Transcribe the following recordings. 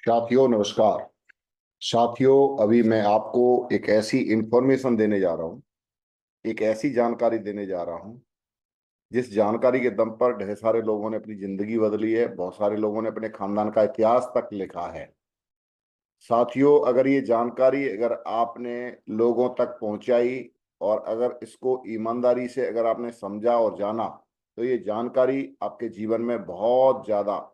साथियों नमस्कार। साथियों, अभी मैं आपको एक ऐसी इंफॉर्मेशन देने जा रहा हूँ, एक ऐसी जानकारी देने जा रहा हूँ जिस जानकारी के दम पर ढेर सारे लोगों ने अपनी जिंदगी बदली है। बहुत सारे लोगों ने अपने खानदान का इतिहास तक लिखा है। साथियों, अगर ये जानकारी अगर आपने लोगों तक पहुंचाई और अगर इसको ईमानदारी से अगर आपने समझा और जाना, तो ये जानकारी आपके जीवन में बहुत ज्यादा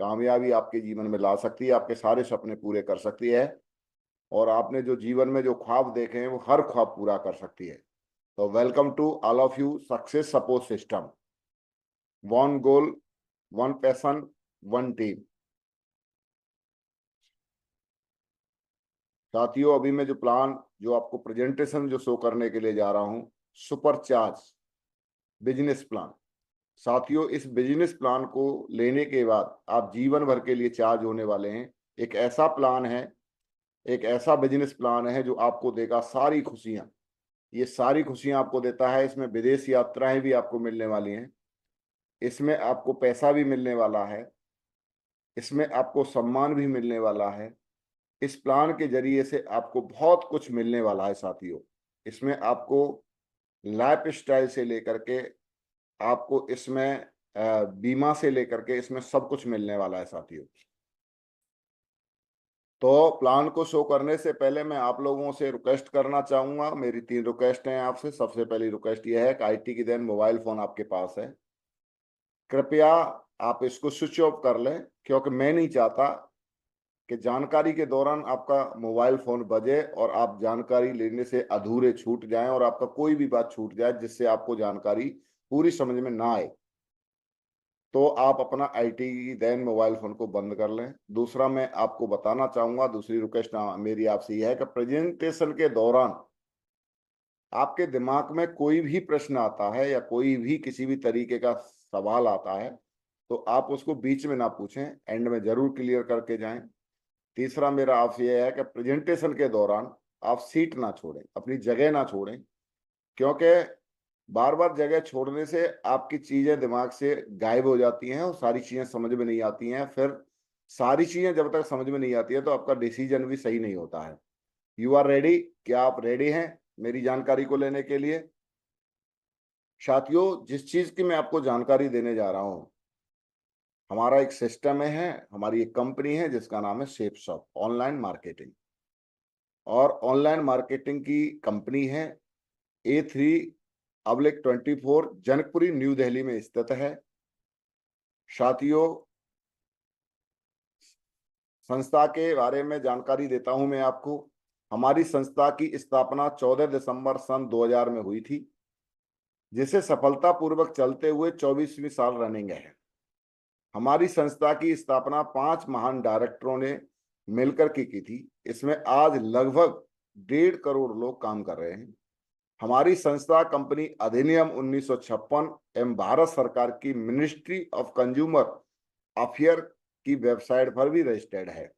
कामयाबी आपके जीवन में ला सकती है, आपके सारे सपने पूरे कर सकती है और आपने जो जीवन में जो ख्वाब देखे हैं वो हर ख्वाब पूरा कर सकती है। तो welcome to all of you success support system. One goal, one passion, one team. साथियों, अभी मैं जो आपको प्रेजेंटेशन जो शो करने के लिए जा रहा हूं, सुपर चार्ज बिजनेस प्लान। साथियों, इस बिजनेस प्लान को लेने के बाद आप जीवन भर के लिए चार्ज होने वाले हैं। एक ऐसा प्लान है, एक ऐसा बिजनेस प्लान है जो आपको देगा सारी खुशियां। ये सारी खुशियां आपको देता है। इसमें विदेश यात्राएं भी आपको मिलने वाली हैं, इसमें आपको पैसा भी मिलने वाला है, इसमें आपको सम्मान भी मिलने वाला है। इस प्लान के जरिए से आपको बहुत कुछ मिलने वाला है साथियों। इसमें आपको लाइफ स्टाइल से लेकर के आपको इसमें बीमा से लेकर के इसमें सब कुछ मिलने वाला है साथियों। तो प्लान को शो करने से पहले मैं आप लोगों से रिक्वेस्ट करना चाहूंगा। मेरी 3 रिक्वेस्ट हैं आपसे। सबसे पहली रिक्वेस्ट यह है कि आईटी की देन मोबाइल फोन आपके पास है, कृपया आप इसको स्विच ऑफ कर लें, क्योंकि मैं नहीं चाहता कि जानकारी के दौरान आपका मोबाइल फोन बजे और आप जानकारी लेने से अधूरे छूट जाएं और आपका कोई भी बात छूट जाए जिससे आपको जानकारी पूरी समझ में ना आए। तो आप अपना आईटी देन मोबाइल फोन को बंद कर लें। दूसरा मैं आपको बताना चाहूंगा, दूसरी रिक्वेस्ट मेरी आपसे यह है कि प्रेजेंटेशन के दौरान आपके दिमाग में कोई भी प्रश्न आता है या कोई भी किसी भी तरीके का सवाल आता है तो आप उसको बीच में ना पूछें, एंड में जरूर क्लियर करके जाएं। तीसरा मेरा आपसे यह है कि प्रेजेंटेशन के दौरान आप सीट ना छोड़ें, अपनी जगह ना छोड़ें, क्योंकि बार बार जगह छोड़ने से आपकी चीजें दिमाग से गायब हो जाती हैं और सारी चीजें समझ में नहीं आती हैं। फिर सारी चीजें जब तक समझ में नहीं आती है तो आपका डिसीजन भी सही नहीं होता है। You are ready? क्या आप रेडी हैं मेरी जानकारी को लेने के लिए? साथियों, जिस चीज की मैं आपको जानकारी देने जा रहा हूं, हमारा एक सिस्टम है, हमारी एक कंपनी है जिसका नाम है शेपशॉप ऑनलाइन मार्केटिंग। और ऑनलाइन मार्केटिंग की कंपनी है, A3/24 जनकपुरी न्यू दिल्ली में स्थित है। साथियों, संस्था के बारे में जानकारी देता हूं मैं आपको। हमारी संस्था की स्थापना 14 दिसंबर सन 2000 में हुई थी, जिसे सफलतापूर्वक चलते हुए 24वीं साल रनिंग है। हमारी संस्था की स्थापना 5 महान डायरेक्टरों ने मिलकर की थी। इसमें आज लगभग 1.5 करोड़ लोग काम कर रहे हैं। हमारी संस्था कंपनी अधिनियम 1956 एवं भारत सरकार की मिनिस्ट्री ऑफ कंज्यूमर अफेयर की वेबसाइट पर भी रजिस्टर्ड है।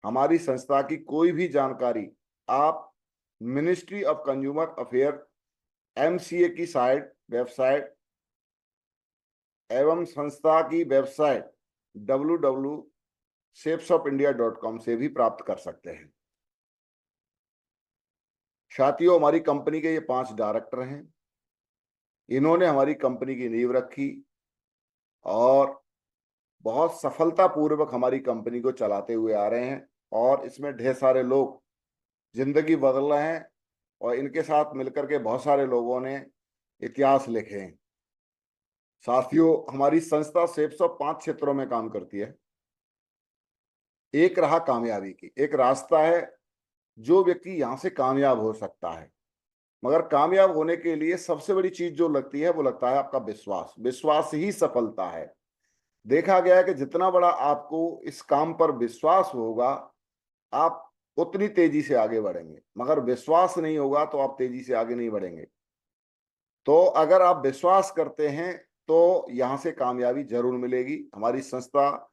हमारी संस्था की कोई भी जानकारी आप ministry of consumer affair MCA की वेबसाइट एवं संस्था की वेबसाइट www.shapesofindia.com से भी प्राप्त कर सकते हैं। साथियों, हमारी कंपनी के ये 5 डायरेक्टर हैं। इन्होंने हमारी कंपनी की नींव रखी और बहुत सफलतापूर्वक हमारी कंपनी को चलाते हुए आ रहे हैं और इसमें ढेर सारे लोग जिंदगी बदल रहे हैं और इनके साथ मिलकर के बहुत सारे लोगों ने इतिहास लिखे हैं। साथियों, हमारी संस्था शेप्स ऑफ 5 क्षेत्रों में काम करती है। एक रहा कामयाबी की, एक रास्ता है जो व्यक्ति यहां से कामयाब हो सकता है। मगर कामयाब होने के लिए सबसे बड़ी चीज जो लगती है वो लगता है आपका विश्वास। विश्वास ही सफलता है। देखा गया है कि जितना बड़ा आपको इस काम पर विश्वास होगा, आप उतनी तेजी से आगे बढ़ेंगे। मगर विश्वास नहीं होगा तो आप तेजी से आगे नहीं बढ़ेंगे। तो अगर आप विश्वास करते हैं तो यहां से कामयाबी जरूर मिलेगी। हमारी संस्था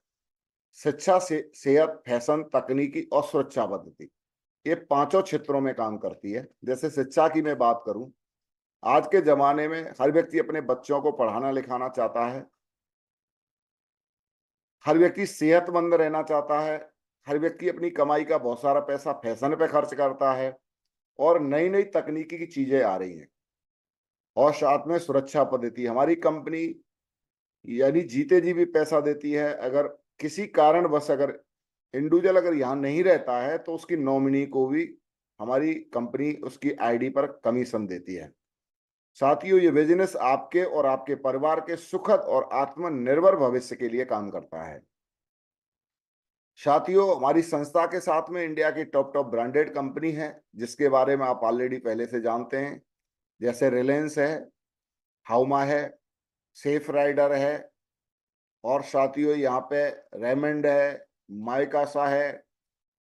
शिक्षा से सेहत, फैशन, तकनीकी और सुरक्षा पद्धति, ये 5 क्षेत्रों में काम करती है। जैसे शिक्षा की मैं बात करूं, आज के जमाने में हर व्यक्ति अपने बच्चों को पढ़ाना लिखाना चाहता है, हर व्यक्ति सेहतमंद रहना चाहता है, हर व्यक्ति अपनी कमाई का बहुत सारा पैसा फैशन पे खर्च करता है और नई नई तकनीकी की चीजें आ रही हैं। और साथ में सुरक्षा पद्धति हमारी कंपनी यानी जीते जी भी पैसा देती है। अगर किसी कारणवश अगर इंडिविजुअल अगर यहाँ नहीं रहता है तो उसकी नॉमिनी को भी हमारी कंपनी उसकी आईडी पर कमीशन देती है। साथियों, ये बिजनेस आपके और आपके परिवार के सुखद और आत्मनिर्भर भविष्य के लिए काम करता है। साथियों, हमारी संस्था के साथ में इंडिया की टॉप टॉप ब्रांडेड कंपनी है जिसके बारे में आप ऑलरेडी पहले से जानते हैं, जैसे रिलायंस है, हाउमा है, सेफ राइडर है, और साथियों यहाँ पे रेमंड है, माइकासा है,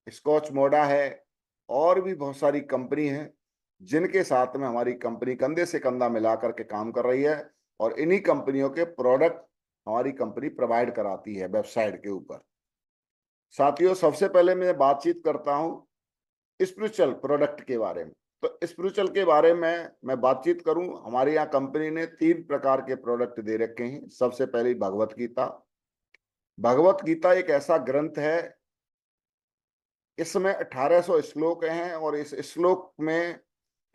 स्कॉच मोडा है, और भी बहुत सारी कंपनी है जिनके साथ में हमारी कंपनी कंधे से कंधा मिलाकर के काम कर रही है। और इन्हीं कंपनियों के प्रोडक्ट हमारी कंपनी प्रोवाइड कराती है वेबसाइट के ऊपर। साथियों, सबसे पहले मैं बातचीत करता हूँ स्पिरिचुअल प्रोडक्ट के बारे में। तो स्पिरिचुअल के बारे में मैं बातचीत करूं, हमारे यहाँ कंपनी ने 3 प्रकार के प्रोडक्ट दे रखे हैं। सबसे पहले भगवत गीता। भगवत गीता एक ऐसा ग्रंथ है, इसमें 1800 श्लोक हैं और इस श्लोक में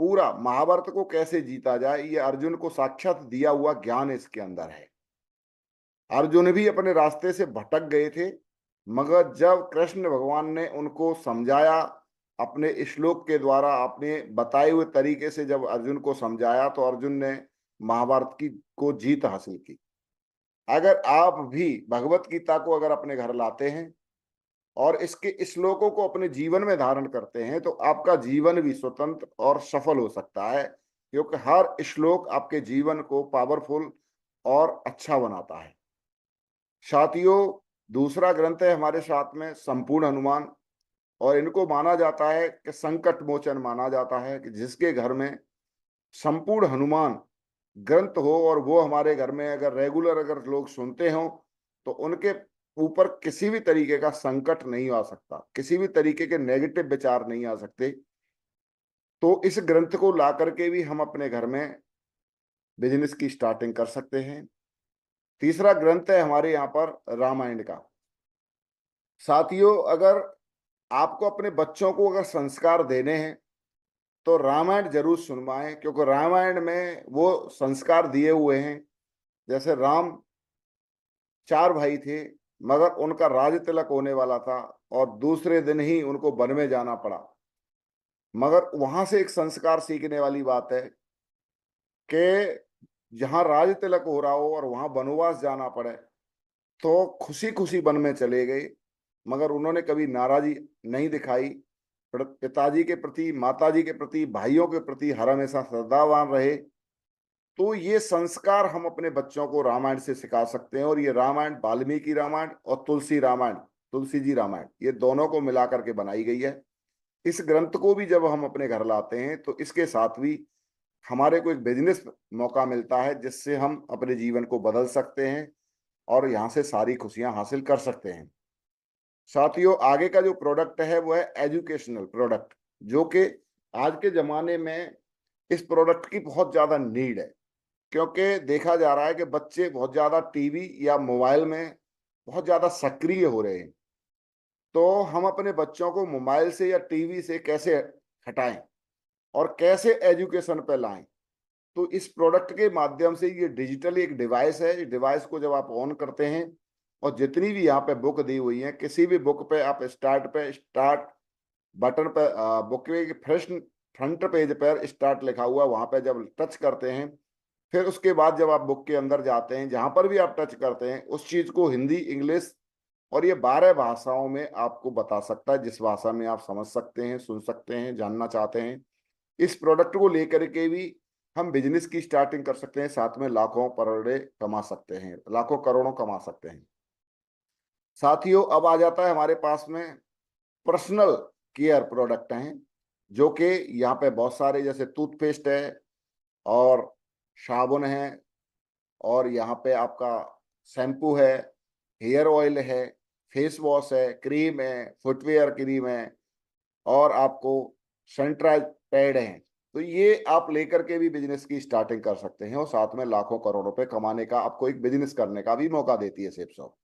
पूरा महाभारत को कैसे जीता जाए ये अर्जुन को साक्षात दिया हुआ ज्ञान इसके अंदर है। अर्जुन भी अपने रास्ते से भटक गए थे, मगर जब कृष्ण भगवान ने उनको समझाया अपने श्लोक के द्वारा, अपने बताए हुए तरीके से जब अर्जुन को समझाया तो अर्जुन ने महाभारत की को जीत हासिल की। अगर आप भी भगवत गीता को अगर अपने घर लाते हैं और इसके श्लोकों को अपने जीवन में धारण करते हैं तो आपका जीवन भी स्वतंत्र और सफल हो सकता है, क्योंकि हर श्लोक आपके जीवन को पावरफुल और अच्छा बनाता है। साथियों, दूसरा ग्रंथ है हमारे साथ में संपूर्ण हनुमान, और इनको माना जाता है कि संकट मोचन माना जाता है कि जिसके घर में संपूर्ण हनुमान ग्रंथ हो और वो हमारे घर में अगर रेगुलर अगर लोग सुनते हो तो उनके ऊपर किसी भी तरीके का संकट नहीं आ सकता, किसी भी तरीके के नेगेटिव विचार नहीं आ सकते। तो इस ग्रंथ को ला करके भी हम अपने घर में बिजनेस की स्टार्टिंग कर सकते हैं। तीसरा ग्रंथ है हमारे यहाँ पर रामायण का। साथियों, अगर आपको अपने बच्चों को अगर संस्कार देने हैं तो रामायण जरूर सुनवाएं, क्योंकि रामायण में वो संस्कार दिए हुए हैं। जैसे राम 4 भाई थे, मगर उनका राज तिलक होने वाला था और दूसरे दिन ही उनको वन में जाना पड़ा। मगर वहां से एक संस्कार सीखने वाली बात है कि जहां राज तिलक हो रहा हो और वहां वनवास जाना पड़े तो खुशी खुशी वन में चले गए, मगर उन्होंने कभी नाराजी नहीं दिखाई। पिताजी के प्रति, माताजी के प्रति, भाइयों के प्रति हर हमेशा श्रद्धावान रहे। तो ये संस्कार हम अपने बच्चों को रामायण से सिखा सकते हैं। और ये रामायण वाल्मीकि रामायण और तुलसी रामायण, तुलसी जी रामायण, ये दोनों को मिलाकर के बनाई गई है। इस ग्रंथ को भी जब हम अपने घर लाते हैं तो इसके साथ भी हमारे को एक बिजनेस मौका मिलता है जिससे हम अपने जीवन को बदल सकते हैं और यहाँ से सारी खुशियां हासिल कर सकते हैं। साथियों, आगे का जो प्रोडक्ट है वो है एजुकेशनल प्रोडक्ट, जो कि आज के जमाने में इस प्रोडक्ट की बहुत ज्यादा नीड है, क्योंकि देखा जा रहा है कि बच्चे बहुत ज्यादा टीवी या मोबाइल में बहुत ज्यादा सक्रिय हो रहे हैं। तो हम अपने बच्चों को मोबाइल से या टीवी से कैसे हटाएं और कैसे एजुकेशन पे लाएं। तो इस प्रोडक्ट के माध्यम से, ये डिजिटल एक डिवाइस है, इस डिवाइस को जब आप ऑन करते हैं और जितनी भी यहाँ पे बुक दी हुई है, किसी भी बुक पे आप स्टार्ट बटन पे, बुक के फ्रंट पेज पर स्टार्ट लिखा हुआ, वहां पे जब टच करते हैं, फिर उसके बाद जब आप बुक के अंदर जाते हैं, जहां पर भी आप टच करते हैं उस चीज को हिंदी, इंग्लिश और ये 12 भाषाओं में आपको बता सकता है, जिस भाषा में आप समझ सकते हैं, सुन सकते हैं, जानना चाहते हैं। इस प्रोडक्ट को लेकर के भी हम बिजनेस की स्टार्टिंग कर सकते हैं, साथ में लाखों करोड़े कमा सकते हैं, लाखों करोड़ों कमा सकते हैं। साथियों, अब आ जाता है हमारे पास में पर्सनल केयर प्रोडक्ट हैं, जो कि यहाँ पे बहुत सारे, जैसे टूथपेस्ट है और साबुन है, और यहाँ पे आपका शैम्पू है, हेयर ऑयल है, फेस वॉश है, क्रीम है, फुटवेयर क्रीम है, और आपको सैनिटाइज पैड है। तो ये आप लेकर के भी बिजनेस की स्टार्टिंग कर सकते हैं और साथ में लाखों करोड़ रुपए कमाने का आपको एक बिजनेस करने का भी मौका देती है सेफ शॉप।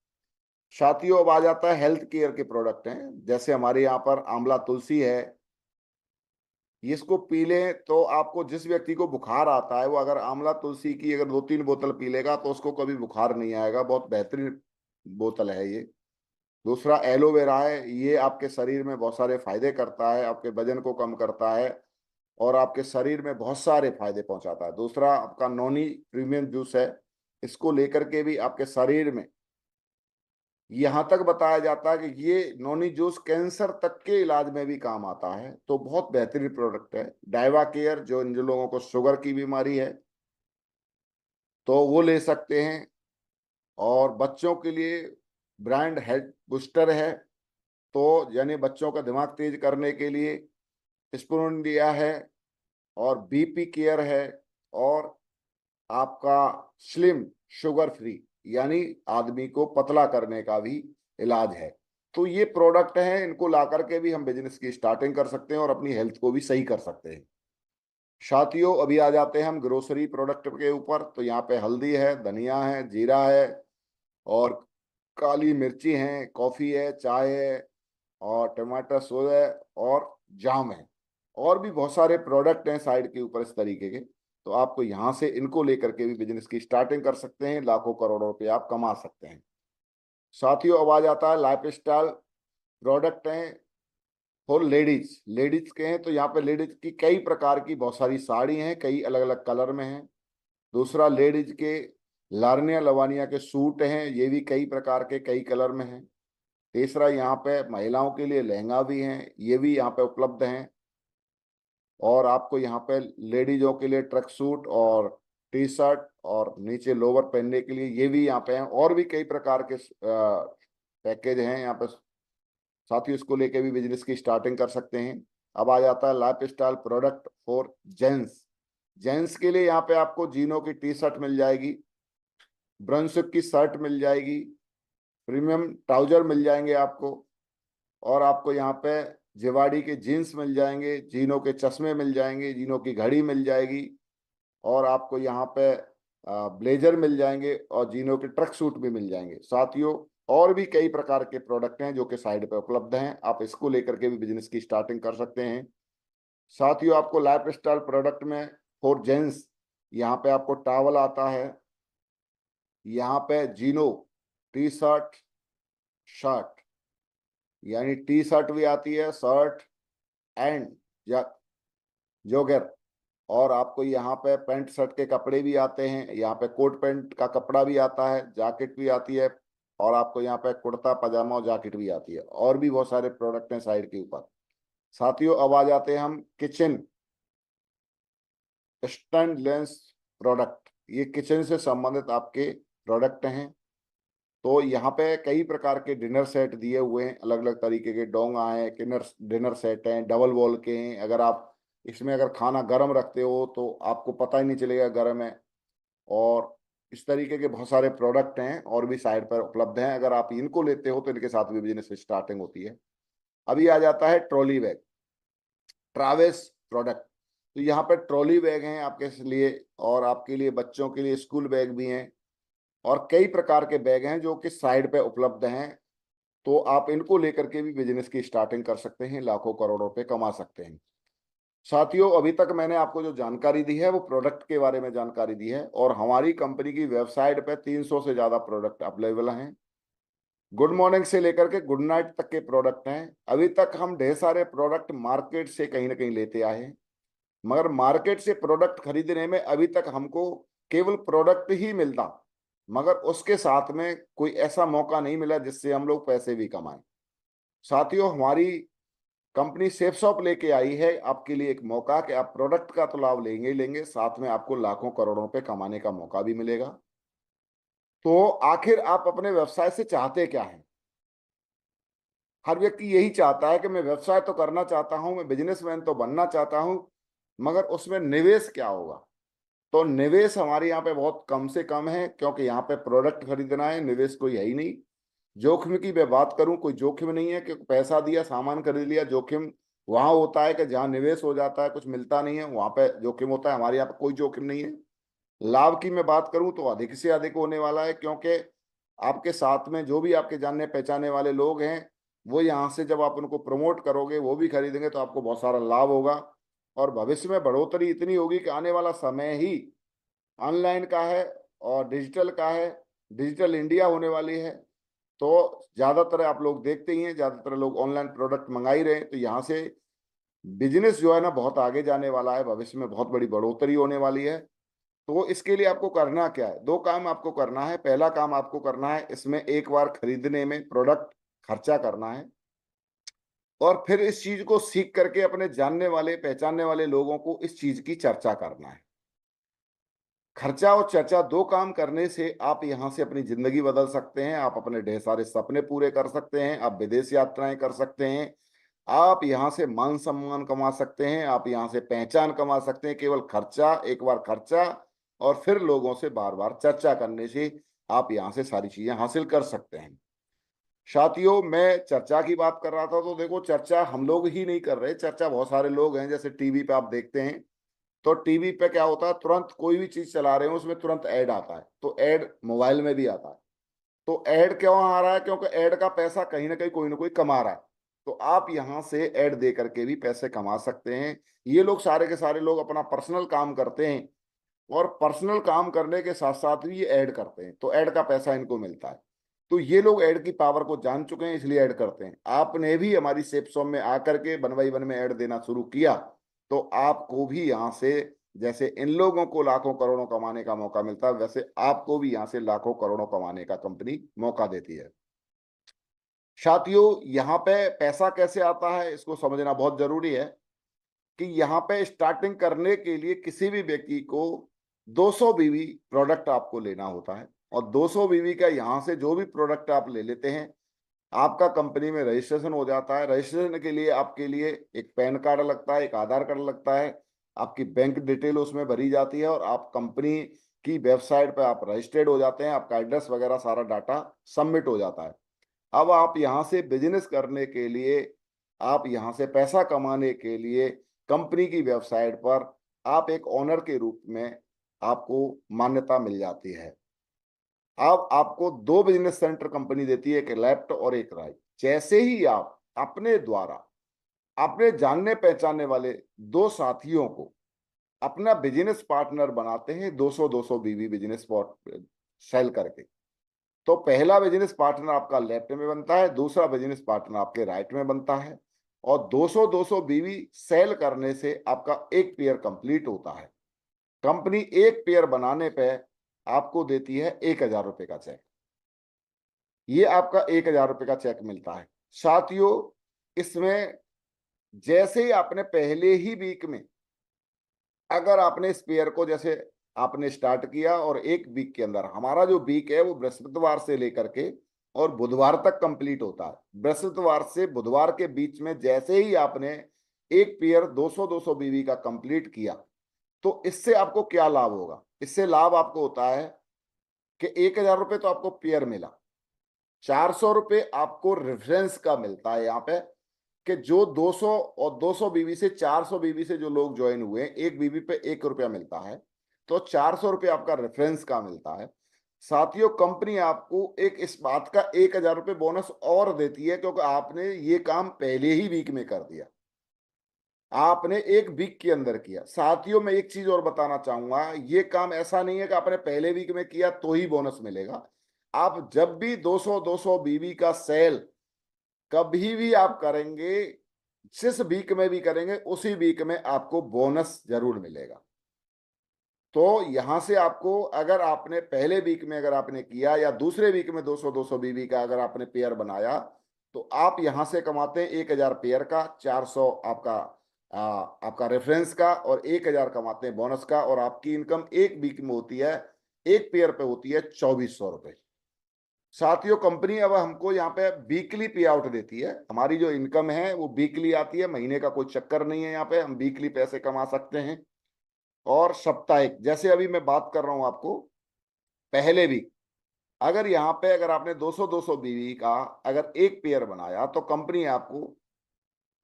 साथियों अब आ जाता है हेल्थ केयर के प्रोडक्ट हैं, जैसे हमारे यहाँ पर आंवला तुलसी है। इसको पी लें तो आपको, जिस व्यक्ति को बुखार आता है वो अगर आंवला तुलसी की अगर 2-3 बोतल पी लेगा तो उसको कभी बुखार नहीं आएगा। बहुत बेहतरीन बोतल है ये। दूसरा एलोवेरा है, ये आपके शरीर में बहुत सारे फायदे करता है, आपके वजन को कम करता है और आपके शरीर में बहुत सारे फायदे पहुंचाता है। दूसरा आपका नोनी प्रीमियम जूस है, इसको लेकर के भी आपके शरीर में, यहां तक बताया जाता है कि ये नोनी जूस कैंसर तक के इलाज में भी काम आता है। तो बहुत बेहतरीन प्रोडक्ट है। डाइवा केयर, जो इन लोगों को शुगर की बीमारी है तो वो ले सकते हैं। और बच्चों के लिए ब्रांड हेड बूस्टर है, तो यानी बच्चों का दिमाग तेज करने के लिए स्पूर्नडिया है। और बीपी केयर है। और आपका स्लिम शुगर फ्री, यानी आदमी को पतला करने का भी इलाज है। तो ये प्रोडक्ट हैं, इनको ला करके भी हम बिजनेस की स्टार्टिंग कर सकते हैं और अपनी हेल्थ को भी सही कर सकते हैं। साथियों अभी आ जाते हैं हम ग्रोसरी प्रोडक्ट के ऊपर। तो यहाँ पे हल्दी है, धनिया है, जीरा है और काली मिर्ची है, कॉफी है, चाय है और टमाटर सॉस है और जाम है। और भी बहुत सारे प्रोडक्ट हैं साइड के ऊपर इस तरीके के। तो आपको यहाँ से इनको लेकर के भी बिजनेस की स्टार्टिंग कर सकते हैं, लाखों करोड़ों रुपए आप कमा सकते हैं। साथियों अब आ जाता है लाइफ स्टाइल प्रोडक्ट हैं फॉर लेडीज। लेडीज के हैं तो यहाँ पे लेडीज की कई प्रकार की बहुत सारी साड़ी हैं, कई अलग अलग कलर में हैं। दूसरा लेडीज के लारनिया लवानिया के सूट हैं, ये भी कई प्रकार के कई कलर में हैं। तीसरा यहाँ पे महिलाओं के लिए लहंगा भी हैं, ये भी यहाँ पे उपलब्ध हैं। और आपको यहाँ पे लेडीजों के लिए ट्रक सूट और टी शर्ट और नीचे लोअर पहनने के लिए ये भी यहाँ पे हैं। और भी कई प्रकार के पैकेज हैं यहाँ पे। साथ ही इसको लेके भी बिजनेस की स्टार्टिंग कर सकते हैं। अब आ जाता है life style product for gents. Gents के लिए यहाँ पे आपको जीनो की टी शर्ट मिल जाएगी, ब्रंसुक की शर्ट मिल जाएगी, प्रीमियम ट्राउजर मिल जाएंगे आपको। और आपको यहाँ पे जिवाड़ी के जीन्स मिल जाएंगे, जीनों के चश्मे मिल जाएंगे, जीनों की घड़ी मिल जाएगी। और आपको यहाँ पे ब्लेजर मिल जाएंगे और जीनों के ट्रक सूट भी मिल जाएंगे। साथियों और भी कई प्रकार के प्रोडक्ट हैं जो कि साइड पे उपलब्ध हैं, आप इसको लेकर के भी बिजनेस की स्टार्टिंग कर सकते हैं। साथियों आपको लाइफ स्टाइल प्रोडक्ट में फॉर जेंट्स यहाँ पे आपको टावल आता है, यहाँ पे जीनो टी शर्ट शर्ट, यानी टी शर्ट भी आती है, शर्ट एंड या जोगर। और आपको यहाँ पे पैंट शर्ट के कपड़े भी आते हैं, यहाँ पे कोट पैंट का कपड़ा भी आता है, जैकेट भी आती है। और आपको यहाँ पे कुर्ता पजामा और जैकेट भी आती है। और भी बहुत सारे प्रोडक्ट हैं साइड के ऊपर। साथियों अब आ जाते हैं हम किचन स्टैंडलेस प्रोडक्ट। ये किचन से संबंधित आपके प्रोडक्ट हैं। तो यहाँ पे कई प्रकार के डिनर सेट दिए हुए हैं, अलग अलग तरीके के डोंगा हैं, डिनर डिनर सेट हैं, डबल वॉल के हैं। अगर आप इसमें अगर खाना गर्म रखते हो तो आपको पता ही नहीं चलेगा गर्म है। और इस तरीके के बहुत सारे प्रोडक्ट हैं और भी साइड पर उपलब्ध हैं। अगर आप इनको लेते हो तो इनके साथ भी बिजनेस स्टार्टिंग होती है। अभी आ जाता है ट्रॉली बैग, ट्रैवल्स प्रोडक्ट। तो यहाँ पे ट्रॉली बैग हैं आपके लिए, और आपके लिए बच्चों के लिए स्कूल बैग भी हैं। और कई प्रकार के बैग हैं जो कि साइड पे उपलब्ध हैं। तो आप इनको लेकर के भी बिजनेस की स्टार्टिंग कर सकते हैं, लाखों करोड़ों रुपए कमा सकते हैं। साथियों अभी तक मैंने आपको जो जानकारी दी है वो प्रोडक्ट के बारे में जानकारी दी है, और हमारी कंपनी की वेबसाइट पे 300 से ज्यादा प्रोडक्ट अवेलेबल हैं। गुड मॉर्निंग से लेकर के गुड नाइट तक के प्रोडक्ट हैं। अभी तक हम ढेर सारे प्रोडक्ट मार्केट से कहीं ना कहीं लेते आए हैं, मगर मार्केट से प्रोडक्ट खरीदने में अभी तक हमको केवल प्रोडक्ट ही मिलता, मगर उसके साथ में कोई ऐसा मौका नहीं मिला जिससे हम लोग पैसे भी कमाएं। साथियों हमारी कंपनी सेफ शॉप लेके आई है आपके लिए एक मौका कि आप प्रोडक्ट का तो लाभ लेंगे ही लेंगे, साथ में आपको लाखों करोड़ों रुपए कमाने का मौका भी मिलेगा। तो आखिर आप अपने व्यवसाय से चाहते क्या हैं? हर व्यक्ति यही चाहता है कि मैं व्यवसाय तो करना चाहता हूं, मैं बिजनेसमैन तो बनना चाहता हूं, मगर उसमें निवेश क्या होगा? तो निवेश हमारे यहाँ पे बहुत कम से कम है, क्योंकि यहाँ पे प्रोडक्ट खरीदना है, निवेश कोई है ही नहीं। जोखिम की मैं बात करूं, कोई जोखिम नहीं है कि पैसा दिया सामान खरीद लिया। जोखिम वहां होता है कि जहां निवेश हो जाता है कुछ मिलता नहीं है, वहां पे जोखिम होता है। हमारे यहाँ पे कोई जोखिम नहीं है। लाभ की मैं बात करूं तो अधिक से अधिक होने वाला है, क्योंकि आपके साथ में जो भी आपके जानने पहचाने वाले लोग हैं, वो यहाँ से जब आप उनको प्रमोट करोगे, वो भी खरीदेंगे, तो आपको बहुत सारा लाभ होगा और भविष्य में बढ़ोतरी इतनी होगी कि आने वाला समय ही ऑनलाइन का है और डिजिटल का है। डिजिटल इंडिया होने वाली है। तो ज्यादातर आप लोग देखते ही हैं, ज्यादातर लोग ऑनलाइन प्रोडक्ट मंगा ही रहे हैं। तो यहाँ से बिजनेस जो है ना बहुत आगे जाने वाला है, भविष्य में बहुत बड़ी बढ़ोतरी होने वाली है। तो इसके लिए आपको करना क्या है? दो काम आपको करना है। पहला काम आपको करना है, इसमें एक बार खरीदने में प्रोडक्ट खर्चा करना है और फिर इस चीज को सीख करके अपने जानने वाले पहचानने वाले लोगों को इस चीज की चर्चा करना है। खर्चा और चर्चा, दो काम करने से आप यहां से अपनी जिंदगी बदल सकते हैं। आप अपने ढेर सारे सपने पूरे कर सकते हैं। आप विदेश यात्राएं कर सकते हैं। आप यहां से मान सम्मान कमा सकते हैं। आप यहां से पहचान कमा सकते हैं। केवल खर्चा, एक बार खर्चा और फिर लोगों से बार बार चर्चा करने से आप यहां से सारी चीजें हासिल कर सकते हैं। साथियों, मैं चर्चा की बात कर रहा था, तो देखो चर्चा हम लोग ही नहीं कर रहे, चर्चा बहुत सारे लोग हैं। जैसे टीवी पे आप देखते हैं, तो टीवी पे क्या होता है, तुरंत कोई भी चीज चला रहे हो उसमें तुरंत ऐड आता है, तो ऐड मोबाइल में भी आता है। तो ऐड क्यों आ रहा है? क्योंकि ऐड का पैसा कहीं ना कहीं कोई ना कोई कमा रहा है। तो आप यहां से ऐड दे करके भी पैसे कमा सकते हैं। ये लोग सारे के सारे लोग अपना पर्सनल काम करते हैं और पर्सनल काम करने के साथ साथ भी ये ऐड करते हैं, तो ऐड का पैसा इनको मिलता है। तो ये लोग ऐड की पावर को जान चुके हैं, इसलिए ऐड करते हैं। आपने भी हमारी सेप शॉप में आकर के 1 बाय 1 में ऐड देना शुरू किया, तो आपको भी यहाँ से, जैसे इन लोगों को लाखों करोड़ों कमाने का मौका मिलता है, वैसे आपको भी यहाँ से लाखों करोड़ों कमाने का कंपनी मौका देती है। साथियों, यहाँ पे पैसा कैसे आता है इसको समझना बहुत जरूरी है कि यहाँ पे स्टार्टिंग करने के लिए किसी भी व्यक्ति को 200 बीवी प्रोडक्ट आपको लेना होता है और 200 बीवी का यहाँ से जो भी प्रोडक्ट आप ले लेते हैं, आपका कंपनी में रजिस्ट्रेशन हो जाता है। रजिस्ट्रेशन के लिए आपके लिए एक पैन कार्ड लगता है, एक आधार कार्ड लगता है, आपकी बैंक डिटेल उसमें भरी जाती है और आप कंपनी की वेबसाइट पर आप रजिस्टर्ड हो जाते हैं। आपका एड्रेस वगैरह सारा डाटा सबमिट हो जाता है। अब आप यहाँ से बिजनेस करने के लिए, आप यहाँ से पैसा कमाने के लिए कंपनी की वेबसाइट पर आप एक ओनर के रूप में आपको मान्यता मिल जाती है। अब आपको 2 बिजनेस सेंटर कंपनी देती है, एक लेफ्ट और एक राइट। जैसे ही आप अपने द्वारा अपने जानने पहचानने वाले 2 साथियों को अपना बिजनेस पार्टनर बनाते हैं, 200-200 बीवी बिजनेस सेल करके, तो पहला बिजनेस पार्टनर आपका लेफ्ट में बनता है, दूसरा बिजनेस पार्टनर आपके राइट में बनता है और 200-200 बीवी सेल करने से आपका एक पेयर कंप्लीट होता है। कंपनी एक पेयर बनाने पे आपको देती है 1,000 रुपए का चेक। ये आपका 1,000 रुपए का चेक मिलता है। साथियों, इसमें जैसे ही आपने पहले ही वीक में, अगर आपने इस पेयर को जैसे आपने स्टार्ट किया और एक वीक के अंदर, हमारा जो वीक है वो बृहस्पतिवार से लेकर के और बुधवार तक कंप्लीट होता है। बृहस्पतिवार से बुधवार के बीच में जैसे ही आपने एक पेयर 200-200 बीवी का कंप्लीट किया, तो इससे आपको क्या लाभ होगा? इससे लाभ आपको होता है कि 1,000 रुपए तो आपको पेयर मिला, 400 रुपए आपको रेफरेंस का मिलता है। यहाँ पे कि जो 200 और 200 बीवी से 400 बीवी से जो लोग ज्वाइन हुए, एक बीवी पे 1 रुपया मिलता है, तो 400 रुपये आपका रेफरेंस का मिलता है। साथियों, कंपनी आपको एक इस बात का 1,000 रुपये बोनस और देती है, क्योंकि आपने ये काम पहले ही वीक में कर दिया, आपने एक वीक के अंदर किया। साथियों, मैं एक चीज और बताना चाहूंगा, ये काम ऐसा नहीं है कि आपने पहले वीक में किया तो ही बोनस मिलेगा। आप जब भी 200-200 बीवी का सेल कभी भी आप करेंगे, जिस वीक में भी करेंगे, उसी वीक में आपको बोनस जरूर मिलेगा। तो यहां से आपको, अगर आपने पहले वीक में अगर आपने किया या दूसरे वीक में 200-200 बीवी का अगर आपने पेयर बनाया, तो आप यहां से कमाते हैं 1,000 पेयर का, 400 आपका आपका रेफरेंस का और 1,000 कमाते हैं बोनस का, और आपकी इनकम एक वीक में होती है, एक पेयर पे होती है 2,400 रुपए। साथियों, कंपनी अब हमको यहाँ पे वीकली पे आउट देती है। हमारी जो इनकम है वो वीकली आती है, महीने का कोई चक्कर नहीं है। यहाँ पे हम वीकली पैसे कमा सकते हैं। और साप्ताहिक, जैसे अभी मैं बात कर रहा हूं आपको, पहले वीक अगर यहाँ पे अगर आपने 200-200 बीवी का अगर एक पेयर बनाया, तो कंपनी आपको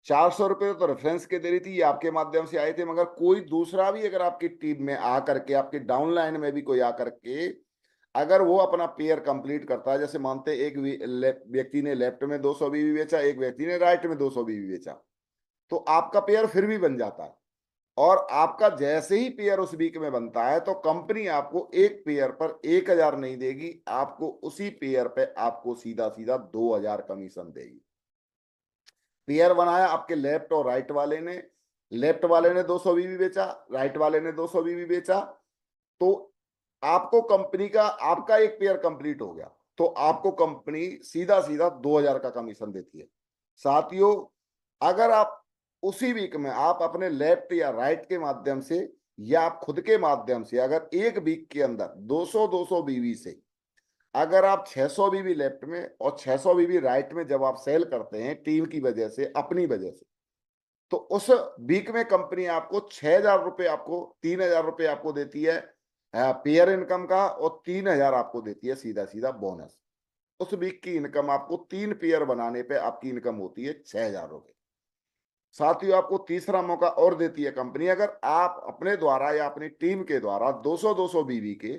400 रुपये तो रेफरेंस के दे रही थी, ये आपके माध्यम से आए थे। मगर कोई दूसरा भी अगर आपकी टीम में आकर के, आपके डाउनलाइन में भी कोई आकर के अगर वो अपना पेयर कंप्लीट करता है, जैसे मानते एक व्यक्ति ने लेफ्ट में 200 बीवी बेचा, एक व्यक्ति ने राइट में 200 बीवी बेचा, तो आपका पेयर फिर भी बन जाता है। और आपका जैसे ही पेयर उस वीक में बनता है तो कंपनी आपको एक पेयर पर 1,000 नहीं देगी, आपको उसी पेयर पे आपको सीधा सीधा 2,000 कमीशन देगी। पेयर बनाया आपके लेफ्ट और राइट वाले ने, लेफ्ट वाले ने 200 बीवी बेचा, राइट वाले ने 200 बीवी बेचा, तो आपको कंपनी का आपका एक पेयर कंप्लीट हो गया, तो आपको कंपनी सीधा सीधा 2,000 का कमीशन देती है। साथियों, अगर आप उसी वीक में आप अपने लेफ्ट या राइट के माध्यम से या आप खुद के माध्यम से अगर एक वीक के अंदर 200 बीवी से अगर आप 600 बीवी लेफ्ट में और 600 बीवी राइट में जब आप सेल करते हैं टीम की वजह से, अपनी वजह से, तो उस वीक में कंपनी आपको 6,000 रुपए, आपको 3,000 रुपए आपको देती है पेयर इनकम का, और 3,000 आपको देती है सीधा सीधा बोनस। उस वीक की इनकम आपको 3 पेयर बनाने पे आपकी इनकम होती है 6,000 रुपए। साथियों, आपको तीसरा मौका और देती है कंपनी, अगर आप अपने द्वारा या अपनी टीम के द्वारा 200 बीवी के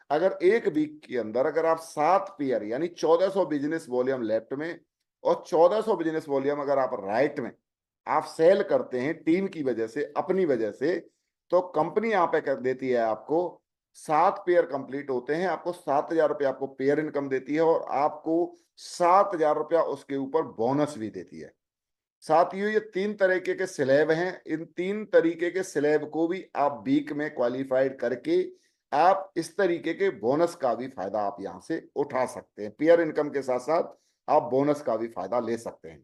अगर एक वीक के अंदर अगर आप 7 पेयर यानी 1,400 बिजनेस वॉल्यूम लेफ्ट में और 1,400 बिजनेस वॉल्यूम अगर आप राइट में आप सेल करते हैं टीम की वजह से, अपनी वजह से, तो कंपनी यहाँ पे कर देती है आपको 7 पेयर कंप्लीट होते हैं, आपको 7,000 रुपये आपको पेयर इनकम देती है और आपको 7,000 रुपया उसके ऊपर बोनस भी देती है। साथियों, ये 3 तरीके के स्लैब हैं, इन 3 तरीके के स्लैब को भी आप वीक में क्वालिफाइड करके आप इस तरीके के बोनस का भी फायदा आप यहां से उठा सकते हैं। पेयर इनकम के साथ साथ आप बोनस का भी फायदा ले सकते हैं।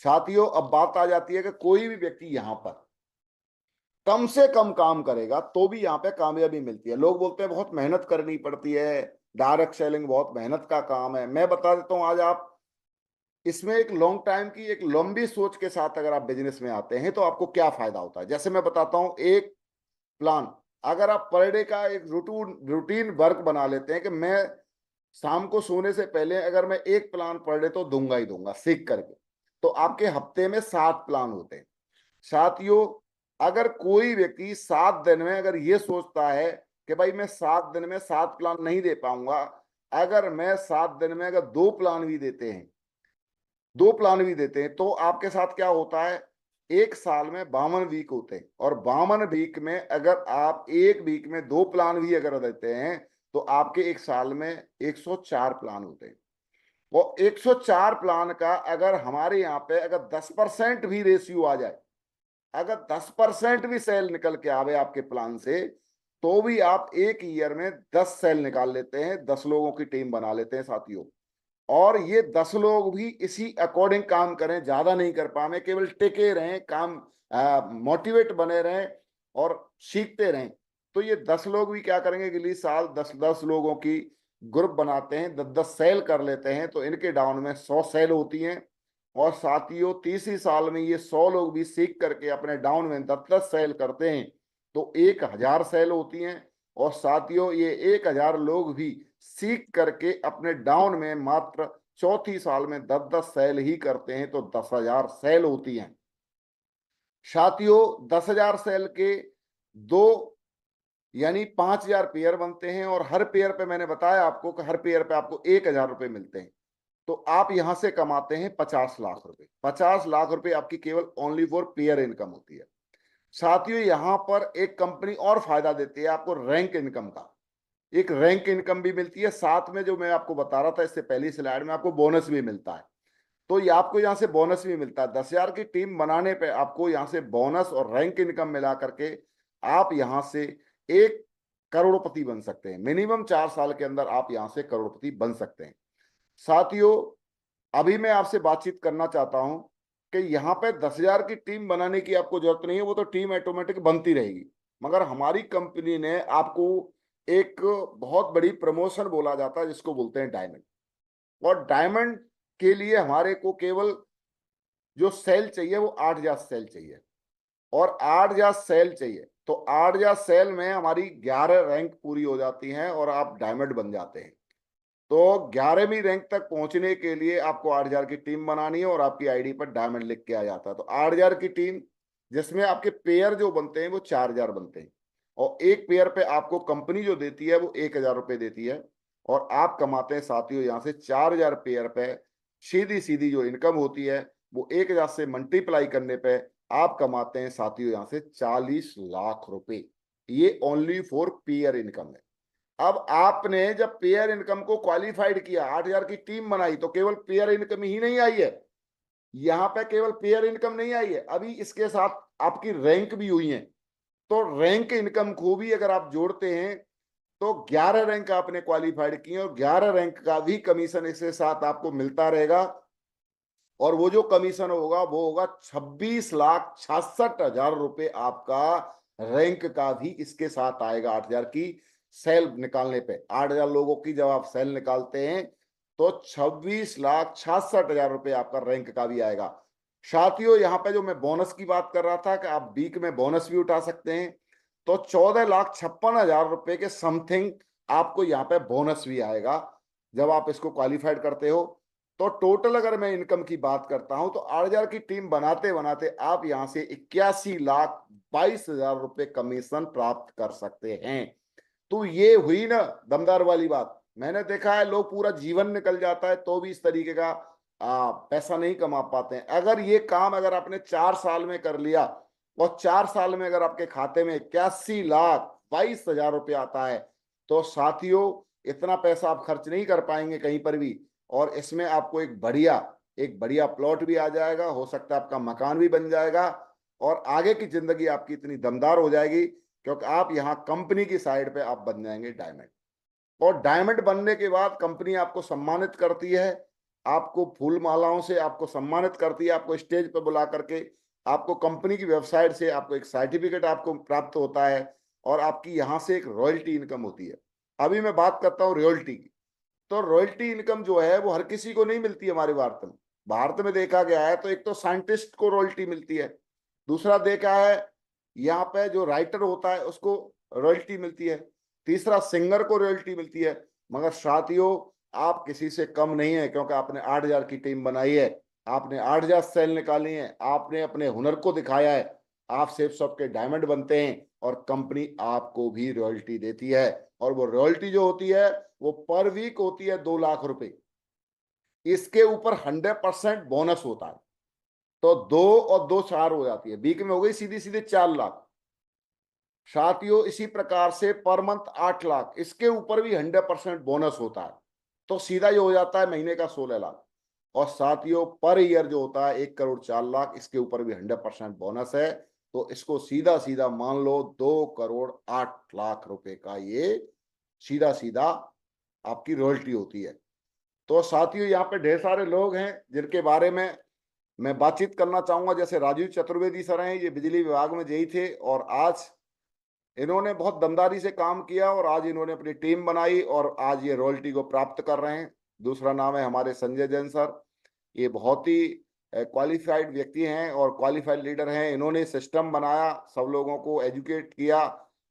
साथियों, अब बात आ जाती है कि कोई भी व्यक्ति यहां पर कम से कम काम करेगा तो भी यहाँ पे कामयाबी मिलती है। लोग बोलते हैं बहुत मेहनत करनी पड़ती है, डायरेक्ट सेलिंग बहुत मेहनत का काम है। मैं बता देता हूँ आज आप इसमें एक लॉन्ग टाइम की एक लंबी सोच के साथ अगर आप बिजनेस में आते हैं तो आपको क्या फायदा होता है। जैसे मैं बताता हूं एक प्लान, अगर आप पर डे का एक रूटीन वर्क बना लेते हैं कि मैं शाम को सोने से पहले अगर मैं एक प्लान पर डे तो दूंगा ही दूंगा सीख करके, तो आपके हफ्ते में 7 प्लान होते हैं। साथियों, अगर कोई व्यक्ति 7 दिन में अगर ये सोचता है कि भाई मैं 7 दिन में 7 प्लान नहीं दे पाऊंगा, अगर मैं 7 दिन में अगर 2 प्लान भी देते हैं, 2 प्लान भी देते हैं, तो आपके साथ क्या होता है, एक साल में 52 वीक होते हैं और 52 वीक में अगर आप एक वीक में 2 प्लान भी अगर देते हैं तो आपके एक साल में 104 प्लान होते हैं। वो 104 प्लान का अगर हमारे यहाँ पे अगर 10% भी रेशियो आ जाए, अगर 10% भी सेल निकल के आवे आपके प्लान से, तो भी आप एक ईयर में 10 सेल निकाल लेते हैं, 10 लोगों की टीम बना लेते हैं साथियों। और ये 10 लोग भी इसी अकॉर्डिंग काम करें, ज्यादा नहीं कर पाए, केवल टिके रहें, काम मोटिवेट बने रहें और सीखते रहें, तो ये 10 लोग भी क्या करेंगे, अगली साल 10-10 लोगों की ग्रुप बनाते हैं, 10-10 सेल कर लेते हैं, तो इनके डाउन में 100 सेल होती हैं। और साथियों, तीसरी साल में ये 100 लोग भी सीख करके अपने डाउन में 10-10 सेल करते हैं, तो 1,000 सेल होती हैं। और साथियों, ये 1,000 लोग भी सीख करके अपने डाउन में मात्र चौथी साल में 10-10 सेल ही करते हैं, तो 10,000 सेल होती हैं। साथियों, 10,000 सेल के 2 यानी 5,000 पेयर बनते हैं और हर पेयर पे मैंने बताया आपको कि हर पेयर पे आपको 1,000 रुपए मिलते हैं, तो आप यहां से कमाते हैं 50 लाख रुपए। 50 लाख रुपए आपकी केवल ओनली फॉर पेयर इनकम होती है। साथियों, यहां पर एक कंपनी और फायदा देती है आपको रैंक इनकम का, एक रैंक इनकम भी मिलती है साथ में। जो मैं आपको बता रहा था इससे पहली स्लाइड में, आपको बोनस भी मिलता है, तो ये आपको यहाँ से बोनस भी मिलता है। 10,000 की टीम बनाने पे आपको यहाँ से बोनस और रैंक इनकम मिला करके आप यहाँ से 1 करोड़पति बन सकते हैं। मिनिमम 4 साल के अंदर आप यहाँ से करोड़पति बन सकते हैं। साथियों, अभी मैं आपसे बातचीत करना चाहता हूं कि यहाँ पे 10,000 की टीम बनाने की आपको जरूरत नहीं है, वो तो टीम ऑटोमेटिक बनती रहेगी। मगर हमारी कंपनी ने आपको एक बहुत बड़ी प्रमोशन बोला जाता है जिसको बोलते हैं डायमंड, और डायमंड के लिए हमारे को केवल जो सेल चाहिए वो 8,000 सेल चाहिए, और 8,000 सेल चाहिए, तो 8,000 सेल में हमारी 11 रैंक पूरी हो जाती हैं और आप डायमंड बन जाते हैं। तो 11वीं रैंक तक पहुंचने के लिए आपको 8,000 की टीम बनानी है और आपकी आईडी पर डायमंड लिख के आ जाता है। तो 8,000 की टीम जिसमें आपके पेयर जो बनते हैं वो 4,000 बनते हैं, और एक पेयर पे आपको कंपनी जो देती है वो 1,000 रुपये देती है, और आप कमाते हैं साथियों यहाँ से 4,000 पेयर पे। सीधी सीधी जो इनकम होती है वो 1,000 से मल्टीप्लाई करने पे आप कमाते हैं साथियों यहाँ से 40 लाख रुपए। ये ओनली फॉर पेयर इनकम है। अब आपने जब पेयर इनकम को क्वालिफाइड किया, 8,000 की टीम बनाई, तो केवल पेयर इनकम ही नहीं आई है, यहाँ पे केवल पेयर इनकम नहीं आई है, अभी इसके साथ आपकी रैंक भी हुई है। तो रैंक इनकम को भी अगर आप जोड़ते हैं तो 11 रैंक आपने क्वालिफाइड किए, और 11 रैंक का भी कमीशन इसके साथ आपको मिलता रहेगा। और वो जो कमीशन होगा वो होगा 26,66,000 रुपए आपका रैंक का भी इसके साथ आएगा। 8,000 की सेल निकालने पे, 8,000 लोगों की जब आप सेल निकालते हैं तो 26,66,000 रुपए आपका रैंक का भी आएगा। साथियों यहाँ पे जो मैं बोनस की बात कर रहा था कि आप वीक में बोनस भी उठा सकते हैं, तो 14,56,000 रुपए के समथिंग आपको यहाँ पे बोनस भी आएगा जब आप इसको क्वालिफाइड करते हो। तो टोटल अगर मैं इनकम की बात करता हूं तो 8,000 की टीम बनाते बनाते आप यहां से 81,22,000 रुपए कमीशन प्राप्त कर सकते हैं। तो ये हुई ना दमदार वाली बात। मैंने देखा है लोग पूरा जीवन निकल जाता है तो भी इस तरीके का पैसा नहीं कमा पाते हैं। अगर ये काम अगर आपने 4 साल में कर लिया, और 4 साल में अगर आपके खाते में 81,22,000 रुपये आता है, तो साथियों इतना पैसा आप खर्च नहीं कर पाएंगे कहीं पर भी, और इसमें आपको एक बढ़िया प्लॉट भी आ जाएगा, हो सकता है आपका मकान भी बन जाएगा, और आगे की जिंदगी आपकी इतनी दमदार हो जाएगी क्योंकि आप यहाँ कंपनी की साइड पे आप बन जाएंगे डायमंड। और डायमंड बनने के बाद कंपनी आपको सम्मानित करती है, आपको फूल मालाओं से आपको सम्मानित करती है, आपको स्टेज पर बुला करके आपको कंपनी की वेबसाइट से आपको एक सर्टिफिकेट आपको प्राप्त होता है, और आपकी यहाँ से एक रॉयल्टी इनकम होती है। अभी मैं बात करता हूँ रॉयल्टी की। तो रॉयल्टी इनकम जो है वो हर किसी को नहीं मिलती हमारे भारत में देखा गया है। तो एक तो साइंटिस्ट को रॉयल्टी मिलती है, दूसरा देखा है यहाँ पे जो राइटर होता है उसको रॉयल्टी मिलती है, तीसरा सिंगर को रॉयल्टी मिलती है। मगर साथियों आप किसी से कम नहीं है, क्योंकि आपने 8,000 की टीम बनाई है, आपने 8,000 सेल निकाली है, आपने अपने हुनर को दिखाया है, आप सेफ शॉप के डायमंड बनते हैं, और कंपनी आपको भी रॉयल्टी देती है। और वो रॉयल्टी जो होती है वो पर वीक होती है 2 लाख रुपए। इसके ऊपर 100% बोनस होता है, तो 2 और 2 4 हो जाती है, वीक में हो गई सीधी सीधे 4 लाख। साथियों इसी प्रकार से पर मंथ 8 लाख, इसके ऊपर भी 100% बोनस होता है, तो सीधा ये हो जाता है महीने का 16 लाख। और साथियों पर ईयर जो होता है 1,04,00,000, इसके ऊपर भी 100% बोनस है। तो इसको सीधा सीधा मान लो 2,08,00,000 रुपए का ये सीधा सीधा आपकी रॉयल्टी होती है। तो साथियों यहाँ पे ढेर सारे लोग हैं जिनके बारे में मैं बातचीत करना चाहूंगा। जैसे राजीव चतुर्वेदी सर हैं, ये बिजली विभाग में जेई थे, और आज इन्होंने बहुत दमदारी से काम किया, और आज इन्होंने अपनी टीम बनाई और आज ये रॉयल्टी को प्राप्त कर रहे हैं। दूसरा नाम है हमारे संजय जैन सर, ये बहुत ही क्वालिफाइड व्यक्ति हैं और क्वालिफाइड लीडर हैं। इन्होंने सिस्टम बनाया, सब लोगों को एजुकेट किया,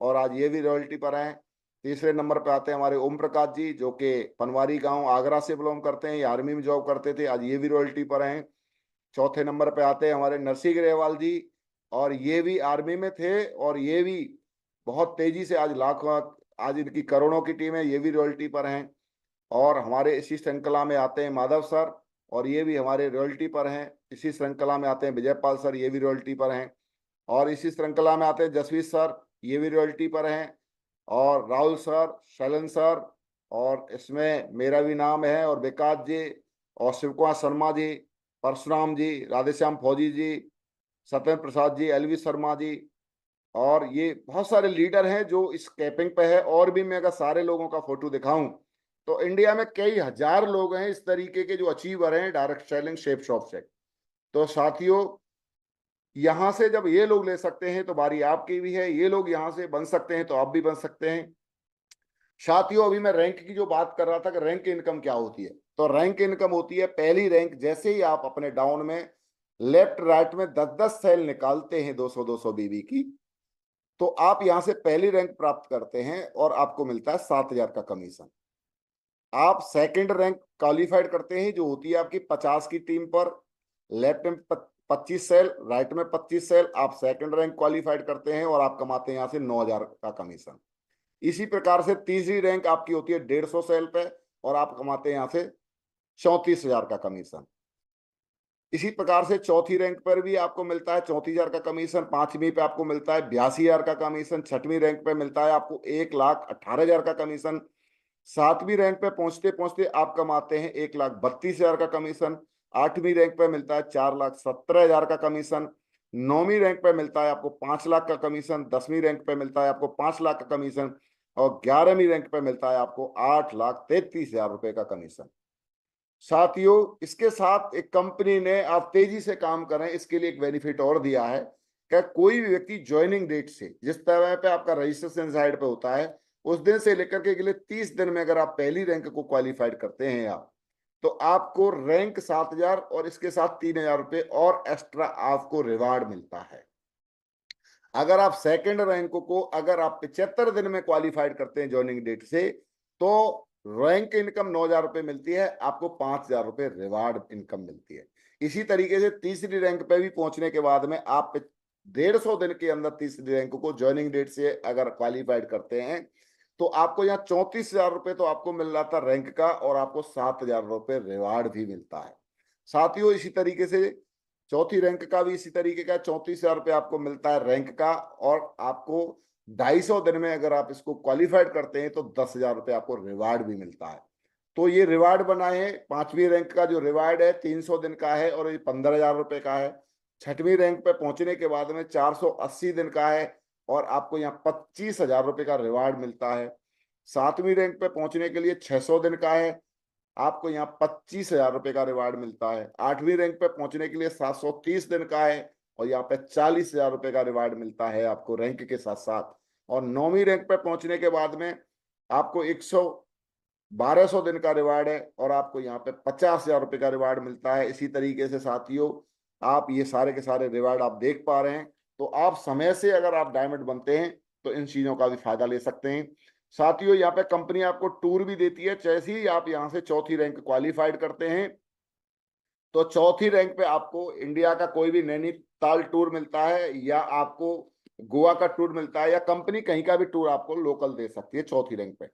और आज ये भी रॉयल्टी पर हैं। तीसरे नंबर पर आते हैं हमारे ओम प्रकाश जी, जो कि पनवारी गांव आगरा से बिलोंग करते हैं, ये आर्मी में जॉब करते थे, आज ये भी रॉयल्टी पर हैं। चौथे नंबर पे आते हैं हमारे नरसिंह ग्रेवाल जी, और ये भी आर्मी में थे, और ये भी बहुत तेजी से आज लाखों, आज इनकी करोड़ों की टीम है, ये भी रॉयल्टी पर हैं। और हमारे इसी श्रृंखला में आते हैं माधव सर, और ये भी हमारे रॉयल्टी पर हैं। इसी श्रृंखला में आते हैं विजयपाल सर, ये भी रॉयल्टी पर हैं। और इसी श्रृंखला में आते हैं जसवीर सर, ये भी रॉयल्टी पर हैं। और राहुल सर, शैलन सर, और इसमें मेरा भी नाम है, और विकास जी, और शिव कुमार शर्मा जी, परशुराम जी, राधेश्याम फौजी जी, सत्येंद्र प्रसाद जी, एलवी शर्मा जी, और ये बहुत सारे लीडर हैं जो इस कैपिंग पे है। और भी मैं अगर सारे लोगों का फोटो दिखाऊं तो इंडिया में कई हजार लोग हैं इस तरीके के जो अचीवर हैं डायरेक्ट सेलिंग शेप शॉप से। तो साथियों यहां से जब ये लोग ले सकते हैं तो बारी आपकी भी है, ये लोग यहां से बन सकते हैं तो आप भी बन सकते हैं। साथियों अभी मैं रैंक की जो बात कर रहा था कि रैंक इनकम क्या होती है, तो रैंक इनकम होती है पहली रैंक। जैसे ही आप अपने डाउन में लेफ्ट राइट में 10-10 सेल निकालते हैं 200-200 बीबी की, तो आप यहां से पहली रैंक प्राप्त करते हैं और आपको मिलता है 7,000 का कमीशन। आप सेकंड रैंक क्वालिफाइड करते हैं जो होती है आपकी 50 की टीम पर, लेफ्ट में 25 सेल, राइट में 25 सेल, आप सेकंड रैंक क्वालिफाइड करते हैं और आप कमाते हैं यहाँ से 9,000 का कमीशन। इसी प्रकार से तीसरी रैंक आपकी होती है 150 सेल पे और आप कमाते हैं यहाँ से 34,000 का कमीशन। इसी प्रकार से चौथी रैंक पर भी आपको मिलता है 34,000 का कमीशन, पांचवी पे आपको मिलता है 82,000 का कमीशन, छठवीं रैंक पे मिलता है आपको 1,18,000 का कमीशन, सातवीं रैंक पे पहुंचते पहुंचते आप कमाते हैं 1,32,000 का कमीशन, आठवीं रैंक पे मिलता है 4,17,000 का कमीशन, नौवीं रैंक पे मिलता है आपको 5 लाख का कमीशन, 10वीं रैंक पे मिलता है आपको 5 लाख का कमीशन और 11वीं रैंक पे मिलता है आपको 8,33,000 रुपए का कमीशन। साथियों, इसके साथ एक कंपनी ने आप तेजी से काम करें इसके लिए एक बेनिफिट और दिया है कि कोई भी व्यक्ति ज्वाइनिंग डेट से, जिस तरह पे आपका रजिस्ट्रेशन साइड पे होता है, उस दिन से लेकर के अगले 30 दिन में अगर आप पहली रैंक को क्वालिफाइड करते हैं आप, तो आपको रैंक 7,000 और इसके साथ 3,000 रुपए और एक्स्ट्रा आपको रिवार्ड मिलता है। अगर आप सेकंड रैंक को अगर आप 75 दिन में क्वालिफाइड करते हैं ज्वाइनिंग डेट से, तो रैंक इनकम 9,000 रुपए मिलती है, आपको 5,000 रुपए रिवार्ड इनकम मिलती है। इसी तरीके से तीसरी रैंक पे भी पहुंचने के बाद में आप 150 दिन के अंदर तीसरी रैंक को ज्वाइनिंग डेट से अगर क्वालिफाइड करते हैं, तो आपको यहाँ 34,000 रुपए तो आपको मिल रहा था रैंक का और आपको 7,000 रुपए रिवार्ड भी मिलता है। साथियों, इसी तरीके से चौथी रैंक का भी इसी तरीके का 34,000 रुपये आपको मिलता है रैंक का और आपको 250 दिन में अगर आप इसको क्वालिफाइड करते हैं तो 10,000 रुपये आपको रिवार्ड भी मिलता है। तो ये रिवार्ड बनाए हैं। पांचवी रैंक का जो रिवार्ड है 300 दिन का है और ये 15,000 रुपये का है। छठवीं रैंक पे पहुंचने के बाद में 480 दिन का है और आपको यहाँ 25,000 रुपये का रिवार्ड मिलता है। सातवीं रैंक पे पहुंचने के लिए 600 दिन का है, आपको यहाँ 25,000 रुपये का रिवार्ड मिलता है। आठवीं रैंक पे पहुंचने के लिए 730 दिन का है और यहाँ पे 40,000 रुपये का रिवार्ड मिलता है आपको रैंक के साथ साथ। और नौवीं रैंक पे पहुंचने के बाद में आपको 1200 दिन का रिवार्ड है और आपको यहाँ पे 50,000 रुपये का रिवार्ड मिलता है। इसी तरीके से साथियों, आप ये सारे के सारे रिवार्ड आप देख पा रहे हैं। तो आप समय से अगर आप डायमंड बनते हैं तो इन चीजों का भी फायदा ले सकते हैं। साथियों, यहाँ पे कंपनी आपको टूर भी देती है। जैसे ही आप यहाँ से चौथी रैंक क्वालिफाइड करते हैं तो चौथी रैंक पे आपको इंडिया का कोई भी नैनीताल टूर मिलता है या आपको गोवा का टूर मिलता है या कंपनी कहीं का भी टूर आपको लोकल दे सकती है चौथी रैंक पे।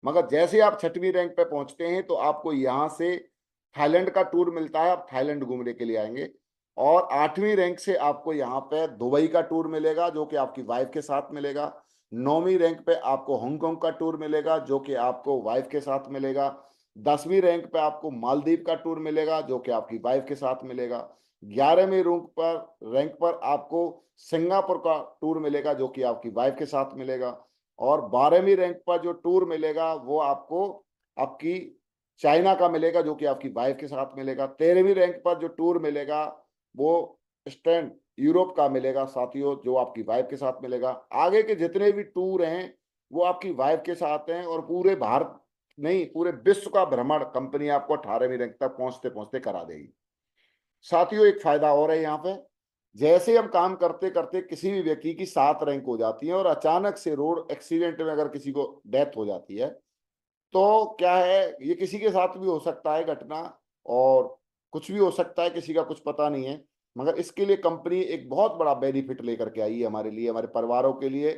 मगर जैसे आप छठवीं रैंक पे पहुंचते हैं तो आपको यहाँ से थाईलैंड का टूर मिलता है, आप थाईलैंड घूमने के लिए आएंगे। और आठवीं रैंक से आपको यहाँ पे दुबई का टूर मिलेगा जो कि आपकी वाइफ के साथ मिलेगा। नौवीं रैंक पे आपको हांगकांग का टूर मिलेगा जो कि आपको वाइफ के साथ मिलेगा। 10वीं रैंक पे आपको मालदीव का टूर मिलेगा जो कि आपकी वाइफ के साथ मिलेगा। 11वीं रैंक पर आपको सिंगापुर का टूर मिलेगा जो कि आपकी वाइफ के साथ मिलेगा। और 12वीं रैंक पर जो टूर मिलेगा वो आपको आपकी चाइना का मिलेगा जो कि आपकी वाइफ के साथ मिलेगा। 13वीं रैंक पर जो टूर मिलेगा वो स्टैंड यूरोप का मिलेगा साथियों, जो आपकी वाइफ के साथ मिलेगा। आगे के जितने भी टूर हैं वो आपकी वाइफ के साथ हैं और पूरे भारत नहीं पूरे विश्व का भ्रमण कंपनी आपको 18वीं रैंक तक पहुंचते पहुंचते करा देगी। साथियों, एक फायदा और है यहाँ पे, जैसे हम काम करते करते किसी भी व्यक्ति की 7 रैंक हो जाती है और अचानक से रोड एक्सीडेंट में अगर किसी को डेथ हो जाती है तो क्या है, ये किसी के साथ भी हो सकता है घटना और कुछ भी हो सकता है, किसी का कुछ पता नहीं है। मगर इसके लिए कंपनी एक बहुत बड़ा बेनिफिट लेकर के आई है हमारे लिए, हमारे परिवारों के लिए,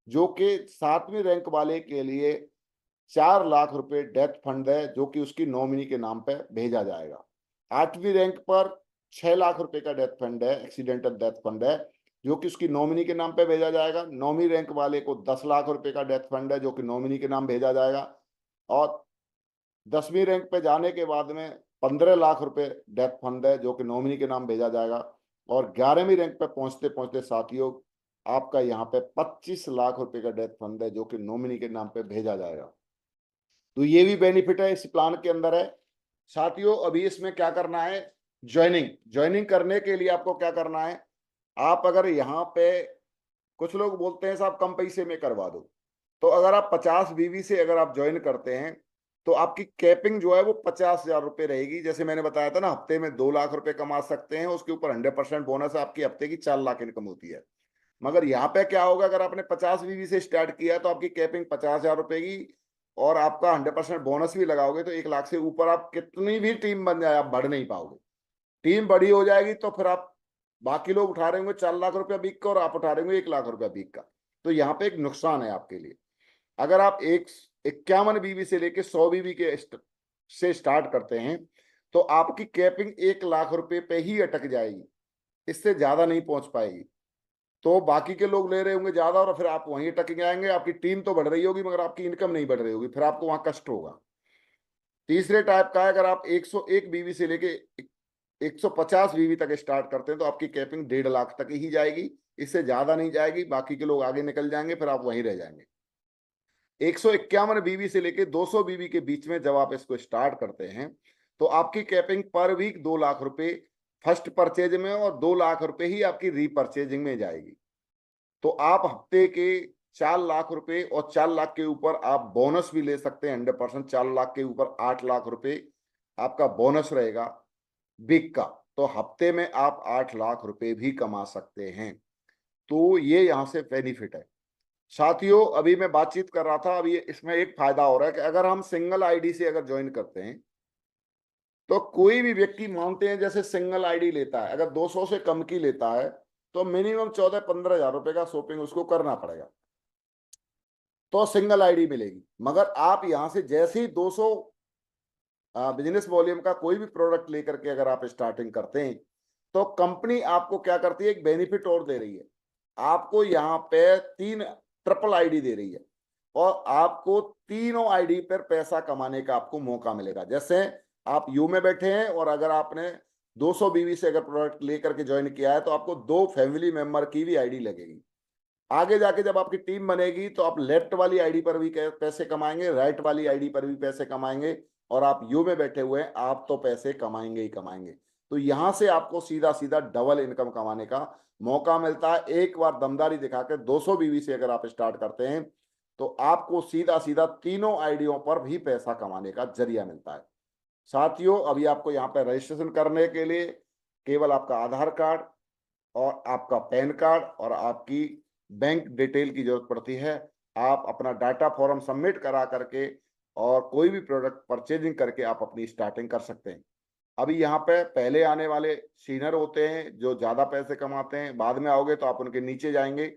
जो कि 7वीं रैंक वाले के लिए 4 लाख रुपए डेथ फंड है जो कि उसकी नॉमिनी के नाम पे भेजा जाएगा। 8वीं रैंक पर 6 लाख रुपए का डेथ फंड है, एक्सीडेंटल डेथ फंड है जो कि उसकी नॉमिनी के नाम पे भेजा जाएगा। 9वीं रैंक वाले को 10 लाख रुपए का डेथ फंड है जो कि नॉमिनी के नाम भेजा जाएगा। और 10वीं रैंक पे जाने के बाद में 15 लाख रुपए डेथ फंड है जो कि नॉमिनी के नाम भेजा जाएगा। और 11वीं रैंक पे पहुंचते पहुंचते साथियों आपका यहाँ पे 25 लाख रुपए का डेथ फंड है जो कि नॉमिनी के नाम पे भेजा जाएगा। तो ये भी बेनिफिट है इस प्लान के अंदर है। साथियों, अभी इसमें क्या करना है, ज्वाइनिंग करने के लिए आपको क्या करना है, आप अगर यहाँ पे कुछ लोग बोलते हैं साहब कम पैसे में करवा दो, तो अगर आप 50 बीवी से अगर आप ज्वाइन करते हैं तो आपकी कैपिंग जो है वो 50,000 रुपए रहेगी। जैसे मैंने बताया था ना, हफ्ते में 2 लाख रुपए कमा सकते हैं, उसके ऊपर 100% बोनस आपकी हफ्ते की 4 लाख इनकम होती है। मगर यहाँ पे क्या होगा, अगर आपने 50 बीवी से स्टार्ट किया तो आपकी कैपिंग 50,000 रुपए की और आपका 100% बोनस भी लगाओगे तो 1 लाख से ऊपर आप कितनी भी टीम बन जाए आप बढ़ नहीं पाओगे। टीम बड़ी हो जाएगी तो फिर आप बाकी लोग उठा रहे होंगे 4 लाख रुपया वीक का और आप उठा रहे होंगे 1 लाख रुपया वीक का। तो यहाँ पे एक नुकसान है आपके लिए। अगर आप 51 बीवी से लेके 100 बीवी के से स्टार्ट करते हैं तो आपकी कैपिंग 1 लाख रुपए पे ही अटक जाएगी, इससे ज्यादा नहीं पहुंच पाएगी। तो बाकी के लोग ले रहे होंगे ज्यादा और फिर आप वहीं अटक जाएंगे। आपकी टीम तो बढ़ रही होगी मगर आपकी इनकम नहीं बढ़ रही होगी, फिर आपको वहां कष्ट होगा। तीसरे टाइप का है, अगर आप 101 बीवी से लेके 150 बीवी तक स्टार्ट करते हैं तो आपकी कैपिंग 1.5 लाख तक ही जाएगी, इससे ज्यादा नहीं जाएगी। बाकी के लोग आगे निकल जाएंगे, फिर आप वहीं रह जाएंगे। 151 बीवी से लेके 200 बीवी के बीच में जब आप इसको स्टार्ट करते हैं तो आपकी कैपिंग पर वीक 2 लाख रुपए फर्स्ट परचेज में और 2 लाख रुपए ही आपकी रीपरचेजिंग में जाएगी। तो आप हफ्ते के 4 लाख रुपए और 4 लाख के ऊपर आप बोनस भी ले सकते हैं 100%। 4 लाख के ऊपर 8 लाख रुपए आपका बोनस रहेगा वीक का, तो हफ्ते में आप 8 लाख रुपए भी कमा सकते हैं। तो ये यहाँ से बेनिफिट है। साथियों, अभी मैं बातचीत कर रहा था, अभी इसमें एक फायदा हो रहा है कि अगर हम सिंगल आईडी से अगर ज्वाइन करते हैं तो कोई भी व्यक्ति मानते हैं जैसे सिंगल आईडी लेता है, अगर 200 से कम की लेता है तो मिनिमम 14-15 हजार रुपए का शॉपिंग उसको करना पड़ेगा तो सिंगल आईडी मिलेगी। मगर आप यहां से जैसे ही 200 बिजनेस वॉल्यूम का कोई भी प्रोडक्ट लेकर के अगर आप स्टार्टिंग करते हैं तो कंपनी आपको क्या करती है, एक बेनिफिट और दे रही है। आपको यहाँ पे 3 ट्रिपल आईडी दे रही है और आपको तीनों आईडी पर पैसा कमाने का आपको मौका मिलेगा। जैसे आप यू में बैठे हैं और अगर आपने 200 बीवी से अगर प्रोडक्ट लेकर के ज्वाइन किया है तो आपको 2 फैमिली मेंबर की भी आईडी लगेगी। आगे जाके जब आपकी टीम बनेगी तो आप लेफ्ट वाली आईडी पर भी पैसे कमाएंगे, राइट वाली आईडी पर भी पैसे कमाएंगे और आप यू में बैठे हुए हैं, आप तो पैसे कमाएंगे ही कमाएंगे। तो यहां से आपको सीधा सीधा डबल इनकम कमाने का मौका मिलता है। एक बार दमदारी दिखाकर 200 बीवी से अगर आप स्टार्ट करते हैं तो आपको सीधा सीधा तीनों आईडियों पर भी पैसा कमाने का जरिया मिलता है। साथियों, अभी आपको यहाँ पे रजिस्ट्रेशन करने के लिए केवल आपका आधार कार्ड और आपका पैन कार्ड और आपकी बैंक डिटेल की जरूरत पड़ती है। आप अपना डाटा फॉर्म सबमिट करा करके और कोई भी प्रोडक्ट परचेजिंग करके आप अपनी स्टार्टिंग कर सकते हैं। अभी यहाँ पे पहले आने वाले सीनियर होते हैं जो ज्यादा पैसे कमाते हैं, बाद में आओगे तो आप उनके नीचे जाएंगे।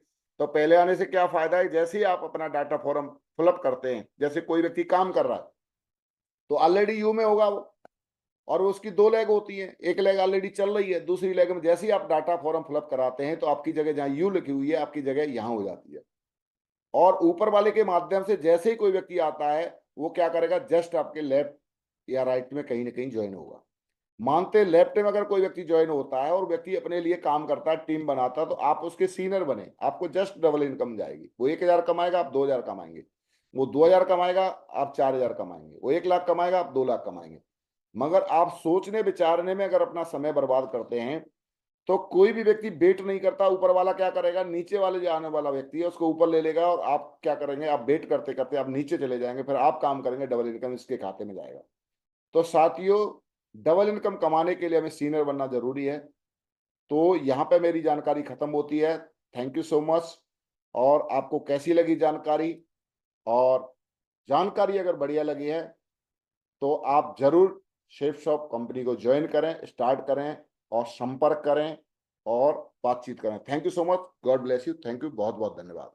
तो पहले आने से क्या फायदा है, जैसे ही आप अपना डाटा फॉर्म फिलअप करते हैं, जैसे कोई व्यक्ति काम कर रहा है तो ऑलरेडी यू में होगा वो, और उसकी 2 लेग होती है, एक लेग ऑलरेडी चल रही है, दूसरी लेग में जैसे ही आप डाटा फॉर्म फिलअप कराते हैं तो आपकी जगह जहां यू लिखी हुई है आपकी जगह यहां हो जाती है। और ऊपर वाले के माध्यम से जैसे ही कोई व्यक्ति आता है वो क्या करेगा, जस्ट आपके लेफ्ट या राइट में कहीं ना कहीं ज्वाइन होगा। मानते लेफ्ट में अगर कोई व्यक्ति ज्वाइन होता है और व्यक्ति अपने लिए काम करता है, टीम बनाता है, तो आप उसके सीनियर बने, आपको जस्ट डबल इनकम जाएगी। वो 1,000 कमाएगा, आप 2,000 कमाएंगे। वो 2,000 कमाएगा, आप 4,000 कमाएंगे। वो 1 लाख कमाएगा, आप 2 लाख कमाएंगे। मगर आप सोचने विचारने में अगर अपना समय बर्बाद करते हैं तो कोई भी व्यक्ति वेट नहीं करता। ऊपर वाला क्या करेगा, नीचे वाले जो आने वाला व्यक्ति है उसको ऊपर ले लेगा और आप क्या करेंगे, आप वेट करते करते आप नीचे चले जाएंगे, फिर आप काम करेंगे, डबल इनकम इसके खाते में जाएगा। तो साथियों, डबल इनकम कमाने के लिए हमें सीनियर बनना जरूरी है। तो यहाँ पे मेरी जानकारी खत्म होती है। Thank you so much. और आपको कैसी लगी जानकारी, और जानकारी अगर बढ़िया लगी है तो आप जरूर शेफ शॉप कंपनी को ज्वाइन करें, स्टार्ट करें और संपर्क करें और बातचीत करें। Thank you so much. God bless you. Thank you, बहुत बहुत धन्यवाद।